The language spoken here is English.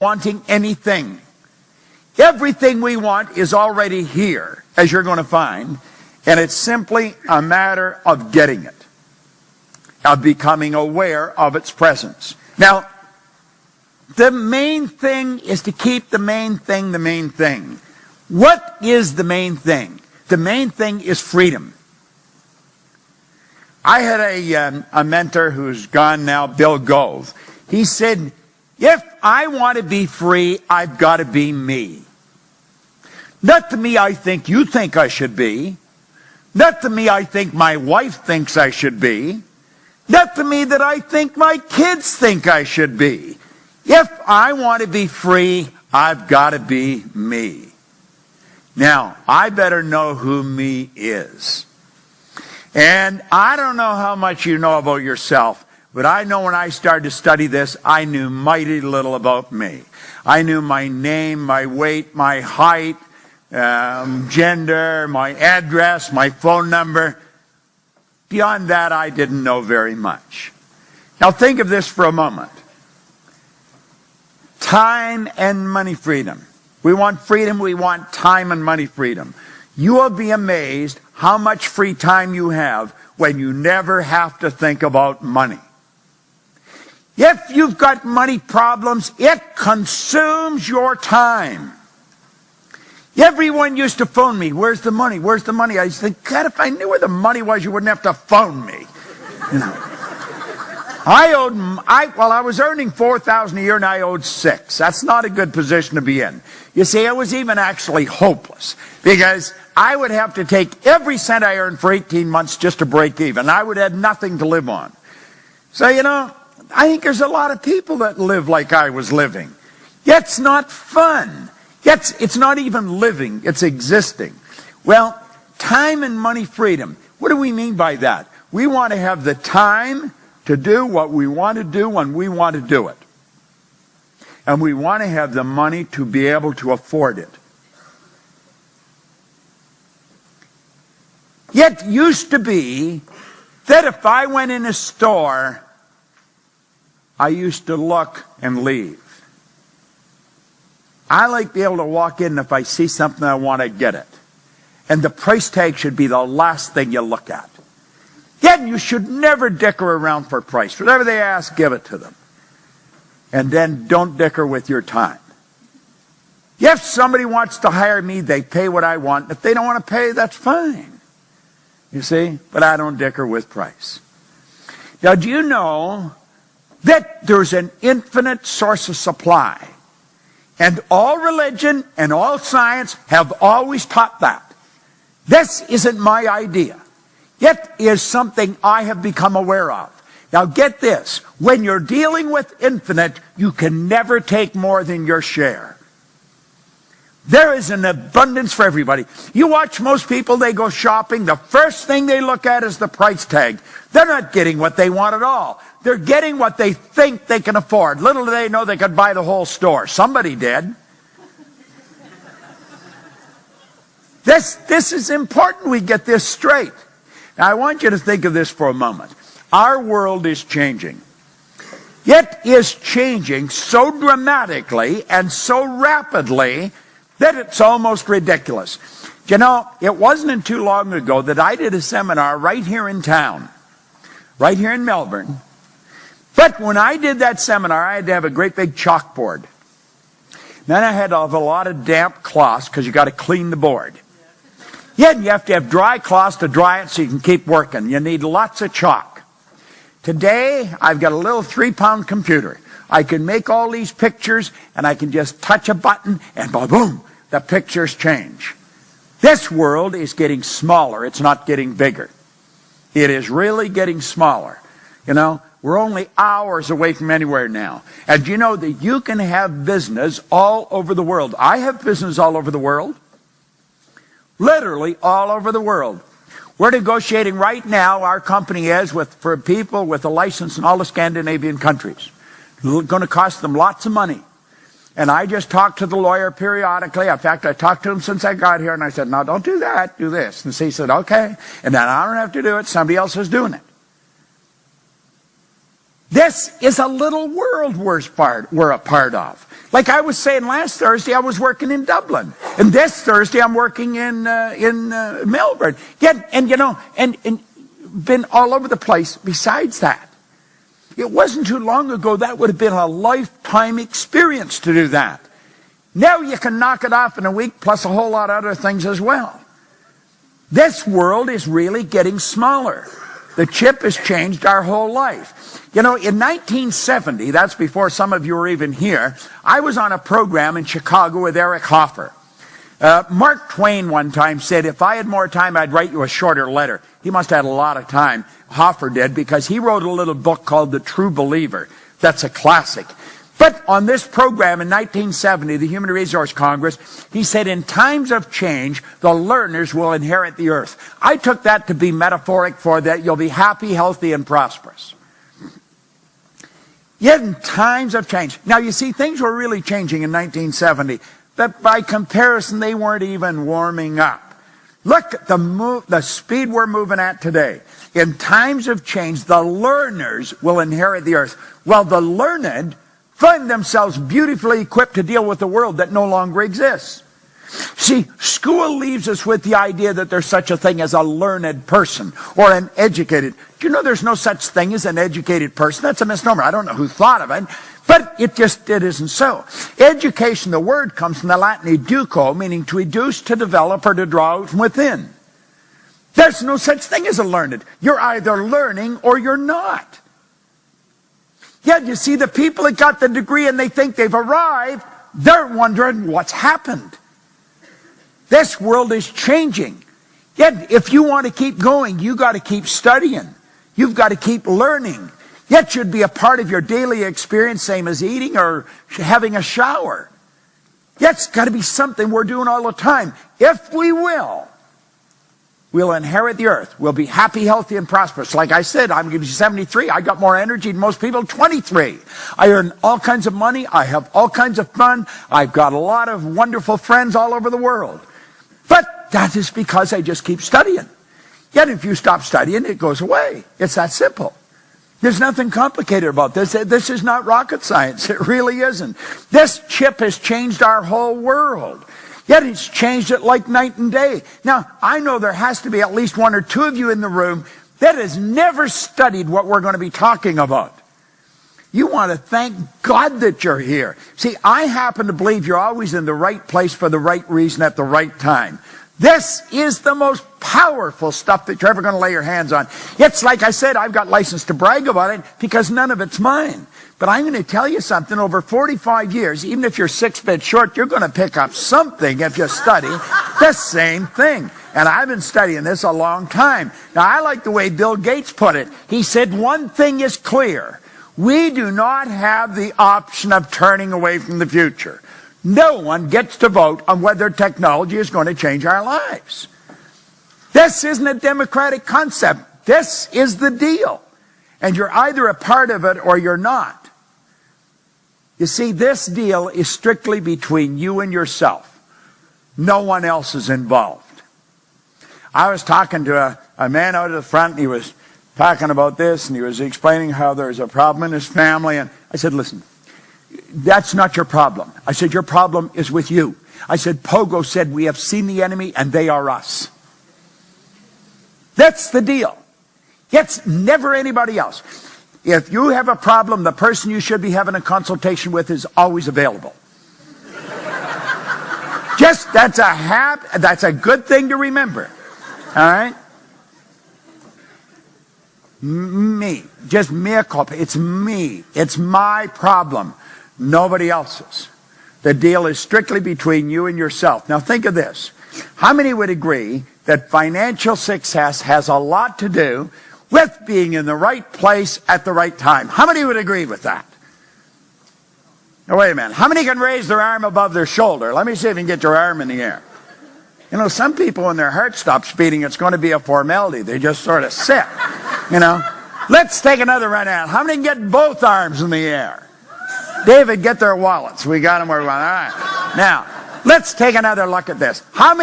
wanting anything. Everything we want is already here, as you're going to find, and it's simply a matter of getting it, of becoming aware of its presence. Now, the main thing is to keep the main thing the main thing. What is the main thing? The main thing is freedom. I had a mentor who's gone now, Bill Gove. He said, if I want to be free, I've got to be me. Not the me I think you think I should be. Not the me I think my wife thinks I should be. Not the me that I think my kids think I should be. If I want to be free, I've got to be me. Now, I better know who me is. And I don't know how much you know about yourself, but I know when I started to study this, I knew mighty little about me. I knew my name, my weight, my height, gender, my address, my phone number. Beyond that, I didn't know very much. Now think of this for a moment. Time and money freedom. We want freedom, we want time and money freedom. You will be amazed how much free time you have when you never have to think about money. If you've got money problems, it consumes your time. Everyone used to phone me, where's the money, where's the money? I used to think, God, if I knew where the money was, you wouldn't have to phone me. You know. I was earning $4,000 a year and I owed $6,000. That's not a good position to be in. You see, it was even actually hopeless because I would have to take every cent I earned for 18 months just to break even. I would have nothing to live on. So, you know, I think there's a lot of people that live like I was living. Yet it's not fun. Yet it's not even living. It's existing. Well, time and money freedom. What do we mean by that? We want to have the time to do what we want to do when we want to do it. And we want to have the money to be able to afford it. It used to be that if I went in a store, I used to look and leave. I like to be able to walk in and if I see something I want to get it. And the price tag should be the last thing you look at. Yet you should never dicker around for price. Whatever they ask, give it to them. And then don't dicker with your time. If somebody wants to hire me, they pay what I want. If they don't want to pay, that's fine. You see? But I don't dicker with price. Now, do you know that there's an infinite source of supply? And all religion and all science have always taught that. This isn't my idea. It is something I have become aware of. Now get this, when you're dealing with infinite, you can never take more than your share. There is an abundance for everybody. You watch most people, they go shopping, the first thing they look at is the price tag. They're not getting what they want at all. They're getting what they think they can afford. Little do they know they could buy the whole store. Somebody did. This is important we get this straight. Now, I want you to think of this for a moment. Our world is changing. It is changing so dramatically and so rapidly that it's almost ridiculous. You know, it wasn't too long ago that I did a seminar right here in town, right here in Melbourne. But when I did that seminar, I had to have a great big chalkboard. Then I had to have a lot of damp cloths because you got to clean the board. Yeah, you have to have dry cloths to dry it so you can keep working. You need lots of chalk. Today, I've got a little 3-pound computer. I can make all these pictures, and I can just touch a button, and boom, the pictures change. This world is getting smaller. It's not getting bigger. It is really getting smaller. You know, we're only hours away from anywhere now. And you know that you can have business all over the world. I have business all over the world. Literally all over the world. We're negotiating right now, our company is, for people with a license in all the Scandinavian countries. It's going to cost them lots of money. And I just talk to the lawyer periodically. In fact, I talked to him since I got here, and I said, no, don't do that, do this. And he said, okay. And then I don't have to do it, somebody else is doing it. This is a little world we're a part of. Like I was saying last Thursday, I was working in Dublin, and this Thursday I'm working in Melbourne. And been all over the place. Besides that, it wasn't too long ago that would have been a lifetime experience to do that. Now you can knock it off in a week, plus a whole lot of other things as well. This world is really getting smaller. The chip has changed our whole life. In 1970, that's before some of you were even here, I was on a program in Chicago with Eric Hoffer. Mark Twain one time said, if I had more time, I'd write you a shorter letter. He must have had a lot of time. Hoffer did, because he wrote a little book called The True Believer. That's a classic. But on this program in 1970, the Human Resource Congress, he said, in times of change, the learners will inherit the earth. I took that to be metaphoric for that you'll be happy, healthy, and prosperous. Yet in times of change. Now, you see, things were really changing in 1970, but by comparison, they weren't even warming up. Look at the speed we're moving at today. In times of change, the learners will inherit the earth, while the learned find themselves beautifully equipped to deal with a world that no longer exists. See, school leaves us with the idea that there's such a thing as a learned person or an educated. Do you know there's no such thing as an educated person? That's a misnomer. I don't know who thought of it, but it isn't so. Education, the word comes from the Latin educo, meaning to educe, to develop, or to draw out from within. There's no such thing as a learned. You're either learning or you're not. Yet you see, the people that got the degree and they think they've arrived, they're wondering what's happened. This world is changing. Yet if you want to keep going, you got to keep studying. You've got to keep learning. Yet should be a part of your daily experience, same as eating or having a shower. Yet it's got to be something we're doing all the time. If we will, we'll inherit the earth. We'll be happy, healthy, and prosperous. Like I said, I'm going to be 73. I got more energy than most people, 23. I earn all kinds of money. I have all kinds of fun. I've got a lot of wonderful friends all over the world. But that is because I just keep studying. Yet if you stop studying, it goes away. It's that simple. There's nothing complicated about this. This is not rocket science. It really isn't. This chip has changed our whole world. Yet it's changed it like night and day. Now, I know there has to be at least one or two of you in the room that has never studied what we're going to be talking about. You want to thank God that you're here. See, I happen to believe you're always in the right place for the right reason at the right time. This is the most powerful stuff that you're ever going to lay your hands on. It's like I said, I've got license to brag about it because none of it's mine. But I'm going to tell you something, over 45 years, even if you're 6 feet short, you're going to pick up something if you study the same thing. And I've been studying this a long time. Now, I like the way Bill Gates put it. He said, one thing is clear. We do not have the option of turning away from the future. No one gets to vote on whether technology is going to change our lives. This isn't a democratic concept. This is the deal. And you're either a part of it or you're not. You see, this deal is strictly between you and yourself. No one else is involved. I was talking to a man out at the front, and he was talking about this, and he was explaining how there's a problem in his family. And I said, listen, that's not your problem. I said, your problem is with you. I said, Pogo said, we have seen the enemy and they are us. That's the deal. It's never anybody else. If you have a problem, the person you should be having a consultation with is always available. That's a good thing to remember. All right? Me. Just mea culpa. It's me. It's my problem. Nobody else's. The deal is strictly between you and yourself. Now think of this. How many would agree that financial success has a lot to do with being in the right place at the right time? How many would agree with that? Now wait a minute. How many can raise their arm above their shoulder? Let me see if you can get your arm in the air. You know, some people, when their heart stops beating, it's going to be a formality. They just sort of sit. You know. Let's take another run at it. How many can get both arms in the air? David, get their wallets. We got them where we want. All right. Now, let's take another look at this. How many